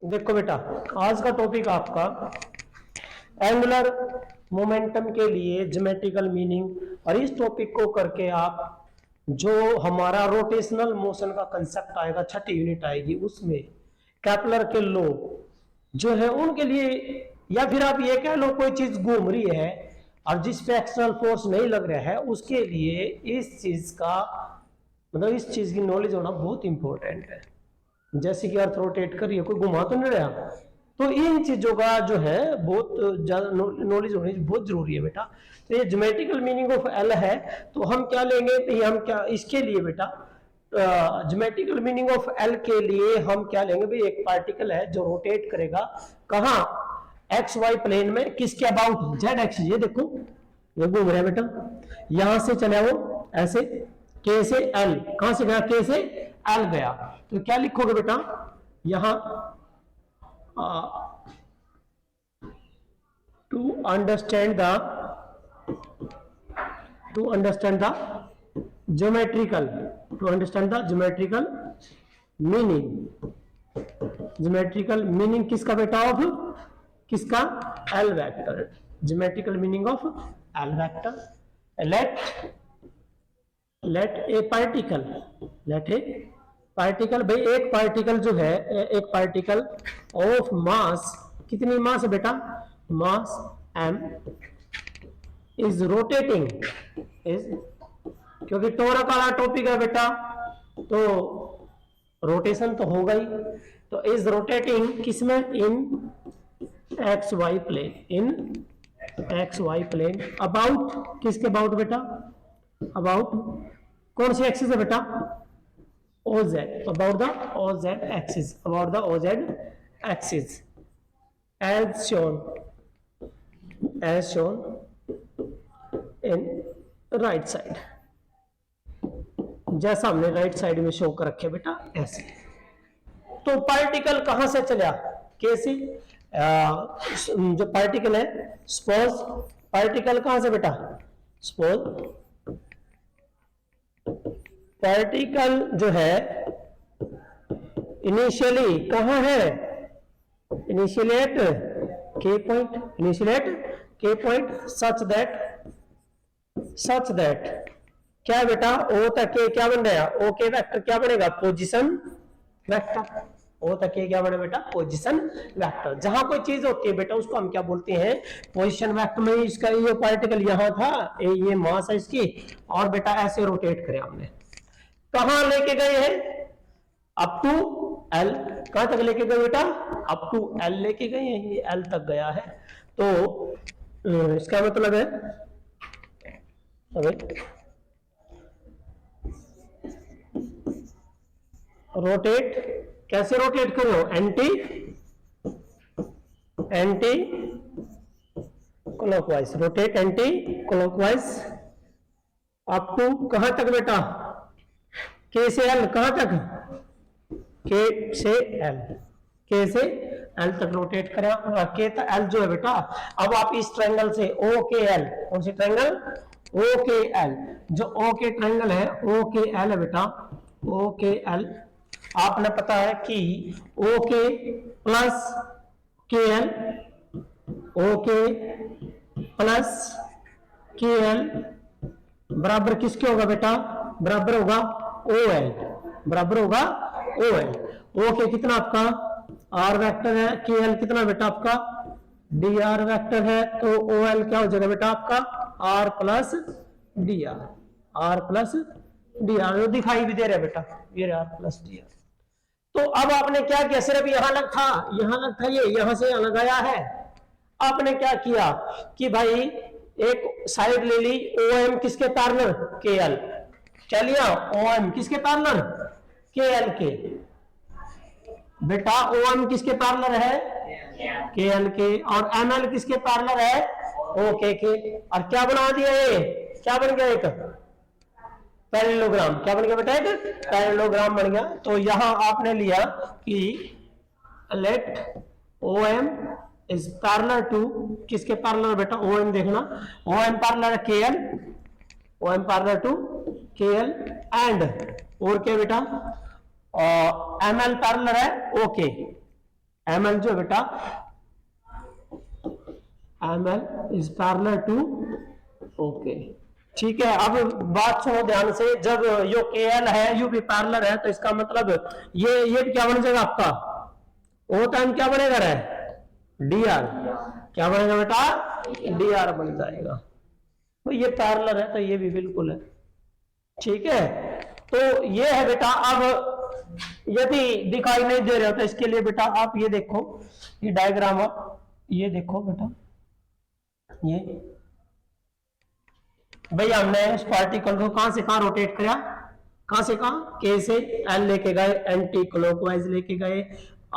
देखो बेटा, आज का टॉपिक आपका एंगुलर मोमेंटम के लिए ज्योमेट्रिकल मीनिंग, और इस टॉपिक को करके आप जो हमारा रोटेशनल मोशन का कंसेप्ट आएगा, छठी यूनिट आएगी, उसमें कैपलर के लॉ जो है उनके लिए, या फिर आप ये कह लो कोई चीज घूम रही है और जिस पे एक्सटर्नल फोर्स नहीं लग रहा है, उसके लिए इस चीज का मतलब इस चीज की नॉलेज होना बहुत इंपॉर्टेंट है। जैसे कि अर्थ रोटेट कर रही है, कोई घुमा तो नहीं रहा, तो इन चीजों का जो है बहुत ज्यादा नॉलेज होनी बहुत जरूरी है बेटा। तो ये ज्योमेट्रिकल मीनिंग ऑफ एल है, तो हम क्या लेंगे, तो हम क्या इसके लिए बेटा ज्योमेट्रिकल मीनिंग ऑफ एल के लिए हम क्या लेंगे भाई, एक पार्टिकल है जो रोटेट करेगा कहाँ, एक्स वाई प्लेन में, किसके अबाउट, जेड एक्सिस। ये देखो ये घूम रहा है बेटा, यहां से चला वो ऐसे, के से एल, कहां से गया, के से एल गया, तो क्या लिखोगे बेटा यहां, to understand the geometrical meaning किसका बेटा, ऑफ किसका, L vector, geometrical meaning of L vector. Let a particle भाई, एक पार्टिकल जो है, एक पार्टिकल ऑफ मास, कितनी मास है बेटा, मास m इज रोटेटिंग, क्योंकि टोरक वाला टॉपिक है बेटा, तो रोटेशन तो होगा ही, तो इज रोटेटिंग किसमें, इन एक्स वाई प्लेन, अबाउट किसके अबाउट बेटा, अबाउट कौन सी एक्सिस है बेटा, OZ, about the OZ axis, as shown in right side, जैसा हमने राइट साइड में शो कर रखे बेटा ऐसे। तो पार्टिकल कहां से चला, कैसे, जो पार्टिकल है, सपोज पार्टिकल कहां से बेटा, सपोज पार्टिकल जो है इनिशियली कहां है, इनिशियली एट के पॉइंट, सच दैट क्या बेटा, ओ तक के क्या बन रहा है, ओ के वेक्टर क्या बनेगा, पोजीशन वेक्टर, ओ तक के क्या बने बेटा, पोजीशन वेक्टर। जहां कोई चीज होती है बेटा उसको हम क्या बोलते हैं, पोजीशन वेक्टर में। इसका ये पार्टिकल यहां था, ये मास है इसकी, और बेटा ऐसे रोटेट करे हमने, कहां लेके गए हैं, अप टू एल, कहां तक लेके गए बेटा, अप टू एल लेके गए हैं, ये एल तक गया है। तो इसका मतलब है, रोटेट, कैसे रोटेट करो, anti clockwise, rotate anti clockwise up to कहां तक बेटा, के से एल, कहां तक, के से एल तक रोटेट करें, के एल जो है बेटा। अब आप इस ट्रायंगल से ओ के एल, कौन सी ट्रायंगल, ओ के एल, जो ओ के ट्रायंगल है, ओ के एल है बेटा, ओ के एल, आपने पता है कि ओ के प्लस के एल, ओ के प्लस के एल बराबर किसके होगा बेटा, बराबर होगा ओ एल, बराबर होगा ओ एल। ओ के कितना आपका आर वेक्टर है, के एल कितना बेटा आपका डी आर वेक्टर है, तो ओ एल क्या हो जाएगा बेटा आपका R plus D R, R plus D R, जो दिखाई भी दे रहा है बेटा, ये आर प्लस डी आर। तो अब आपने क्या किया, सिर्फ यहां लग था, ये यहां से यहां लगाया है। आपने क्या किया कि भाई एक साइड ले ली, ओ एम किसके पैरेलल, के एल, क्या लिया, ओ एम किसके पैरेलल, के एल के, बेटा ओ एम किसके पैरेलल है, के एल के, और एम एल किसके पैरेलल है, ओ के, और क्या बना दिया, ये क्या बन गया, एक पैरेललोग्राम, क्या बन गया बेटा, एक पैरेललोग्राम बन गया। तो यहां आपने लिया कि let O M is parallel to, किसके पैरेलल बेटा, ओ एम देखना, O M parallel K L, O M parallel to K L, and और क्या बेटा, एम एल पैरेलल है ओके, एम एल जो है बेटा M L is parallel to okay. ठीक है, अब बात सुनो ध्यान से, जब यो के एल है यू भी पैरेलल है तो इसका मतलब ये क्या बन जाएगा आपका ओ टाइम क्या बनेगा रे डी आर, क्या बनेगा बेटा डी आर बन जाएगा। तो ये पैरेलल है तो ये भी बिल्कुल है। ठीक है, तो ये है बेटा। अब यदि दिखाई नहीं दे रहे हो तो इसके लिए बेटा आप ये देखो, ये डायग्राम आप ये देखो बेटा, ये भाई हमने उस पार्टिकल को कहां से कहां रोटेट किया, कहां से कहां, के से एल लेके गए, एंटी क्लॉकवाइज लेके गए,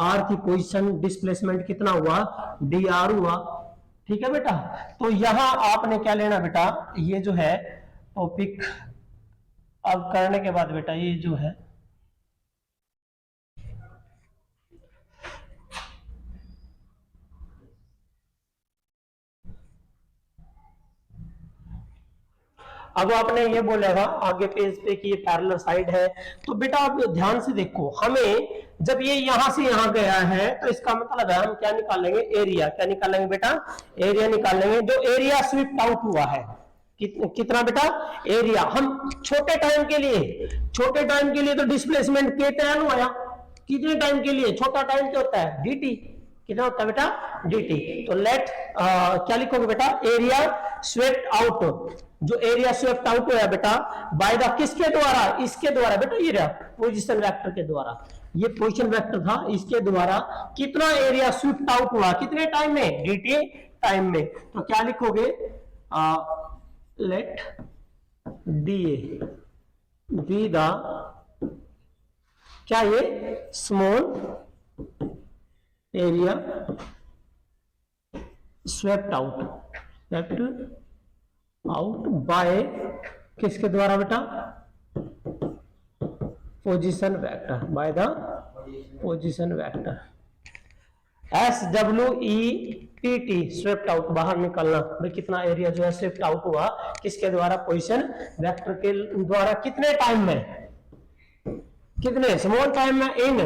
आर की पोजीशन डिस्प्लेसमेंट कितना हुआ डी आर हुआ। ठीक है बेटा, तो यहां आपने क्या लेना बेटा, ये जो है टॉपिक अब करने के बाद बेटा ये जो है अब आपने ये बोलेगा आगे पेज पे कि ये पैरेलल साइड है, तो बेटा आप ध्यान से देखो, हमें जब ये यहां से यहां गया है तो इसका मतलब है हम क्या निकालेंगे एरिया, क्या निकालेंगे बेटा एरिया निकालेंगे, जो एरिया स्विफ्ट आउट हुआ है कितना बेटा एरिया। हम छोटे टाइम के लिए तो डिस्प्लेसमेंट के टैन हुआ, कितने टाइम के लिए, छोटा टाइम क्या होता है dt, कितना होता है बेटा dt। तो लेट क्या लिखोगे बेटा एरिया स्वेप्ट आउट, जो एरिया स्वेप्ट आउट हुआ बेटा बाय द किसके द्वारा, इसके द्वारा बेटा ये रहा पोजीशन वेक्टर के द्वारा, ये पोजीशन वेक्टर था, इसके द्वारा कितना एरिया स्वेप्ट आउट हुआ कितने टाइम में dt टाइम में। तो क्या लिखोगे लेट dA बी द क्या ये small area swept out by किसके द्वारा बेटा position vector, by the position vector SWEPT swept out, बाहर निकलना भाई कितना एरिया जो है स्वेप्ट आउट हुआ किसके द्वारा पोजीशन वेक्टर के द्वारा, कितने टाइम में, कितने स्मॉल टाइम में इन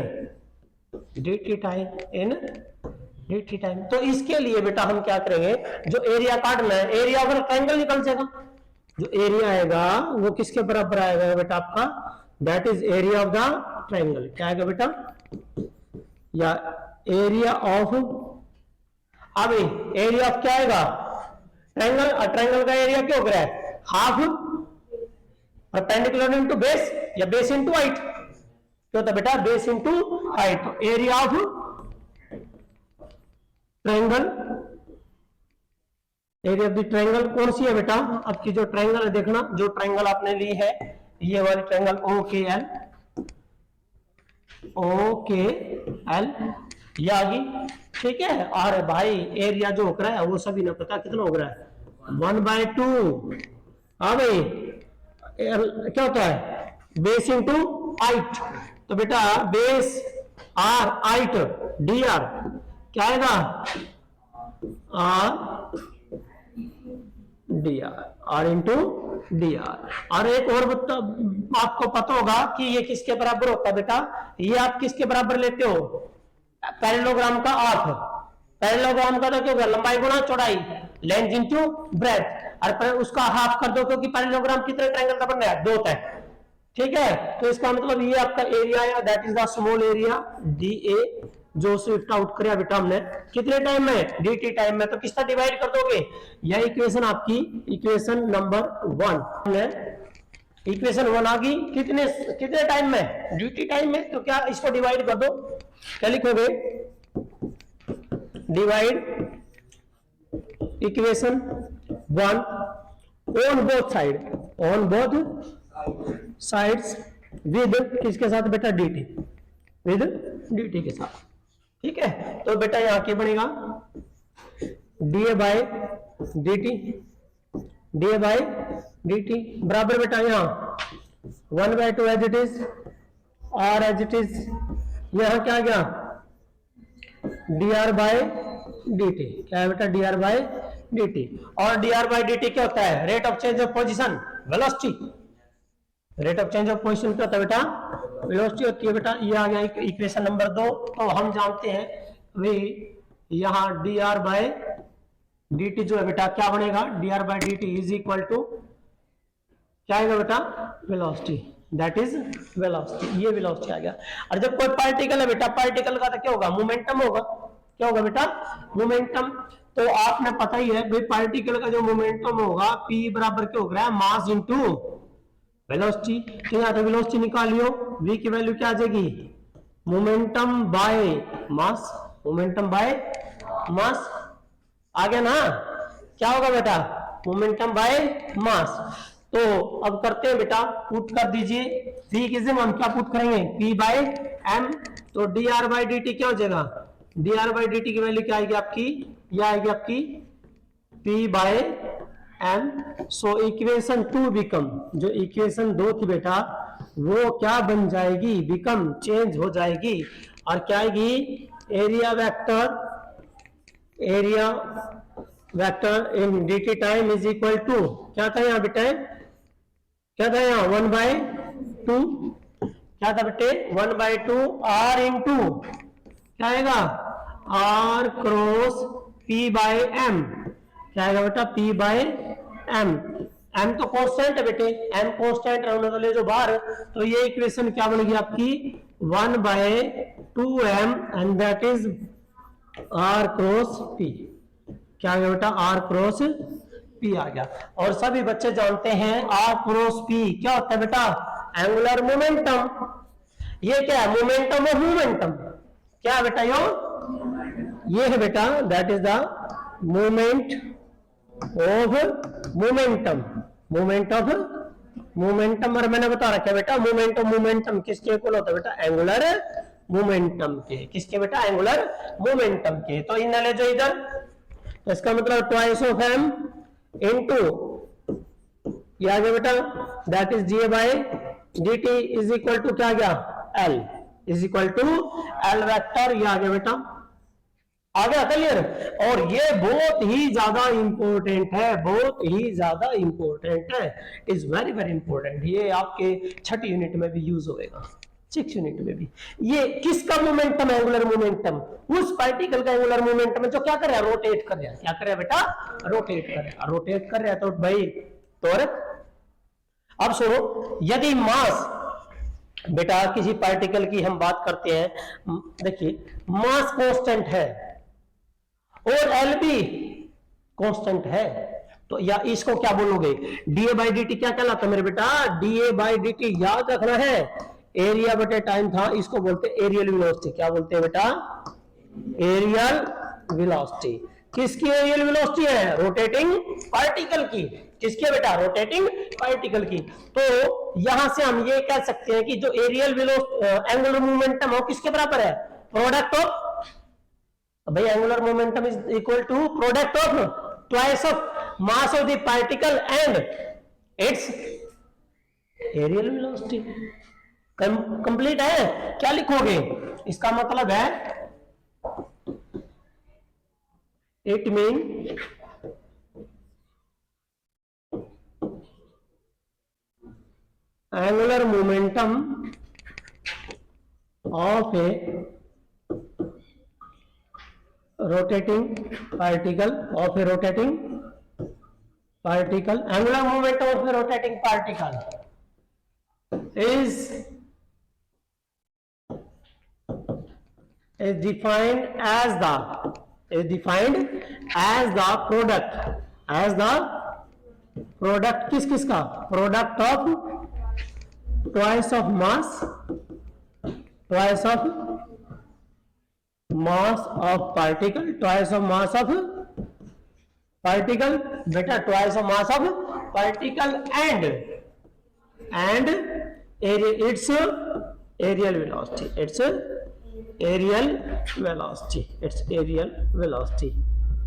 dt टाइम। तो इसके लिए बेटा हम क्या करेंगे, जो एरिया काटना है, एरिया अगर ट्रायंगल निकल जाएगा, जो एरिया आएगा वो किसके बराबर आएगा बेटा आपका, that is area of the triangle, क्या आएगा बेटा या एरिया ऑफ, अब एरिया ऑफ क्या आएगा ट्रायंगल, और ट्रायंगल का एरिया क्या हो रहा है हाफ परपेंडिकुलर इनटू बेस या बेस इनटू हाइट, क्या होता है बेटा बेस इनटू हाइट। तो area of triangle, area of the triangle कौन सी है बेटा, आपकी जो ट्रायंगल है देखना, जो ट्रायंगल आपने ली है ये वाली ट्रायंगल OKL ये आ गई। ठीक है, और भाई एरिया जो हो रहा है वो सभी ने पता कितना हो रहा है 1/2। हाँ भाई क्या होता है बेस इंटू हाइट, तो बेटा base R height D R क्या आएगा R D R into D R. और एक और आपको पता होगा कि ये किसके बराबर होता है बेटा, ये आप किसके बराबर लेते हो पैरेललोग्राम का हाफ, पैरेललोग्राम का तो क्या होगा लंबाई गुणा चौड़ाई, लेंथ इंटू ब्रेथ, और उसका हाफ कर दो क्योंकि पैरेललोग्राम कितने ट्रायंगल का बन रहा है दो है। ठीक है, तो इसका मतलब ये आपका एरिया है, that is the small area DA जो स्विफ्ट आउट किया बेटा हमने कितने टाइम में dt टाइम में, तो किसका डिवाइड कर दोगे, यह इक्वेशन आपकी इक्वेशन नंबर 1 है, इक्वेशन 1 आ गई कितने टाइम में dt टाइम में। तो क्या इसको डिवाइड कर दो, क्या लिखोगे divide equation 1 on both sides with किसके साथ बेटा dt, विद dt के साथ। ठीक है, तो बेटा यहां क्या बनेगा dA बाय dt बराबर बेटा यहां 1/2 एज इट इज, और एज इट इज यहां क्या गया dr बाय dt, क्या है बेटा dr बाय dt, और dr बाय dt क्या होता है rate of change of position velocity, rate of change of position क्या होता है बेटा वेलोसिटी होती है बेटा। ये आ गया इक्वेशन नंबर 2। तो हम जानते हैं भाई यहाँ dr बाय dt जो है बेटा क्या बनेगा, dr by dt is equal to क्या आएगा बेटा, वेलोसिटी, दैट इज वेलोसिटी, ये वेलोसिटी आ गया। और जब कोई पार्टिकल है बेटा, पार्टिकल का तो क्या होगा, मोमेंटम होगा, क्या होगा बेटा, मोमेंटम। तो आपने पता ही है भाई पार्टिकल का जो मोमेंटम होगा p बराबर क्या हो गया, मास इनटू वेलोसिटी। तो यहाँ तो वेलोसिटी निकालियो, v की वैल्यू क्या आ जाएगी, momentum by mass, momentum by mass आ गया ना, क्या होगा बेटा, मोमेंटम बाय मास। तो अब करते हैं बेटा, पुट कर दीजिए v की जगह हम क्या पुट करेंगे, p बाय m। तो dr बाय dt क्या हो जाएगा, dr बाय dt की वैल्यू क्या आएगी आपकी, यह आएगी आपकी p by m। So equation 2 become, जो इक्वेशन 2 थी बेटा वो क्या बन जाएगी, बिकम चेंज हो जाएगी, और क्या आएगी, area vector, area vector in dt time is equal to क्या था यहाँ बेटा, क्या था यहाँ 1/2, क्या था बेटे 1/2 r इंटू क्या आएगा, r cross p by m, क्या आएगा बेटा, p बाय m। m तो कांस्टेंट है बेटे, m कांस्टेंट रहने वाले जो बाहर, तो ये इक्वेशन क्या बनेगी आपकी 1/2m and that is r cross p, क्या आ गया बेटा, r क्रॉस p आ गया। और सभी बच्चे जानते हैं r क्रॉस p क्या होता है बेटा, एंगुलर मोमेंटम। ये क्या है, मोमेंटम ऑफ मोमेंटम, क्या है बेटा, ये है बेटा, that is the moment of momentum, moment of momentum. और मैंने बता रखा है बेटा, मोमेंट ऑफ मोमेंटम किसके इक्वल होता है बेटा, एंगुलर मोमेंटम के, किसके बेटा, एंगुलर मोमेंटम के। तो इन ले जो इधर, तो इसका मतलब ट्वाइस ऑफ m इनटू ये आ गया बेटा, that is G by dt is equal to क्या आ गया, l is equal to l vector, ये आ गया बेटा, आ गया क्लियर। और ये बहुत ही ज्यादा इंपॉर्टेंट है, बहुत ही ज्यादा इंपॉर्टेंट है, इज वेरी वेरी इंपॉर्टेंट। ये आपके छठी यूनिट में भी यूज होएगा, 6 यूनिट में भी। ये किसका मोमेंटम, एंगुलर मोमेंटम, उस पार्टिकल का एंगुलर मोमेंटम जो क्या कर रहा है, रोटेट कर रहा है, क्या कर रहा है बेटा, रोटेट कर रहा है, रोटेट कर रहा है। तो भाई त्वरक, अब सुनो, यदि मास बेटा किसी पार्टिकल की हम बात करते हैं, देखिए मास कांस्टेंट है और एल भी कांस्टेंट है, तो या इसको क्या बोलोगे, डीए बाई डी टी क्या कहलाता है मेरे बेटा, डीए बाई डी टी, याद रखना है, एरिया बटे टाइम था, इसको बोलते हैं एरियल वेलोसिटी। क्या बोलते हैं बेटा, एरियल वेलोसिटी। किसकी एरियल वेलोसिटी है, रोटेटिंग पार्टिकल की, किसकी है बेटा, रोटेटिंग पार्टिकल की। तो यहां से हम ये कह सकते हैं कि जो एरियल वेलोसिटी एंगुलर मोमेंटम हो किसके बराबर है, प्रोडक्ट ऑफ, भाई angular momentum is equal to product of twice of mass of the particle and its areal velocity. Complete है, क्या लिखोगे, इसका मतलब है it mean angular momentum of a rotating particle, of a rotating particle, angular momentum of a rotating particle is defined as the product किस का, product of twice of mass of particle, twice of mass of particle बेटा, twice of mass of particle and its aerial velocity, its aerial velocity।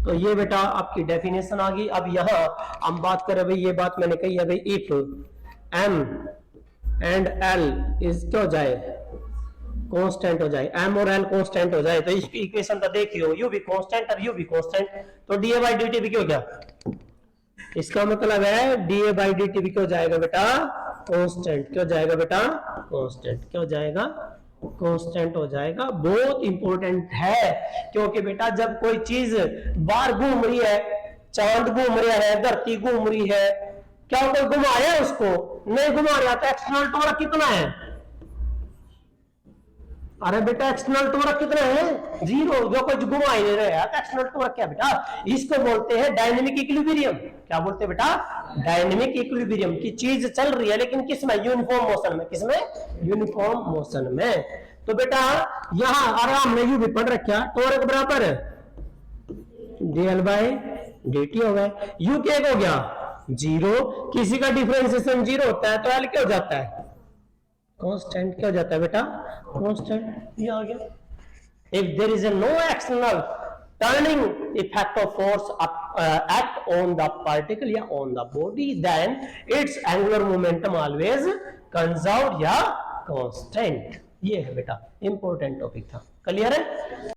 तो ये बेटा आपकी definition आ गई। अब यहाँ हम बात करें, भाई ये बात मैंने कही है भाई, if m and l is क्या हो जाए, कांस्टेंट हो जाए, m और l कांस्टेंट हो जाए, तो इसकी इक्वेशन तो देखियो, u भी कांस्टेंट और u भी कांस्टेंट, तो dA बाई dt भी क्या हो गया, इसका मतलब है dA बाई dt भी क्या हो जाएगा बेटा, कांस्टेंट। क्या हो जाएगा बेटा, कांस्टेंट। क्या हो जाएगा, कांस्टेंट हो जाएगा। बहुत इंपॉर्टेंट है, क्योंकि बेटा जब कोई चीज बाहर घूम रही है, चांद घूम रहा है, धरती घूम रही है, क्या कोई घुमा रहा है उसको? नहीं घुमा रहा, तो एक्सटर्नल टॉर्क कितना है? अरे बेटा एक्सटर्नल टॉर्क कितना है? 0। जो कुछ घुमा ही नहीं रहा है तो एक्सटर्नल टॉर्क क्या बेटा? इसको बोलते हैं डायनेमिक इक्विलिब्रियम। क्या बोलते हैं बेटा? Dynamic equilibrium. की चीज चल रही है लेकिन किसमें? यूनिफॉर्म मोशन में। किसमें? यूनिफॉर्म मोशन में। तो बेटा यहां आराम ने यू भी पढ़ रखा, टॉर्क बराबर dl बाय dt हो गया। यू क्या हो गया? 0। किसी का डिफरेंशिएशन 0 होता है तो एल क्या हो जाता है? कांस्टेंट। क्या हो जाता है बेटा? कांस्टेंट। ये आ गया। If there is no external turning effect of force act on the particle या on the body, then its angular momentum always conserved या constant। ये है बेटा इंपॉर्टेंट टॉपिक था। क्लियर है?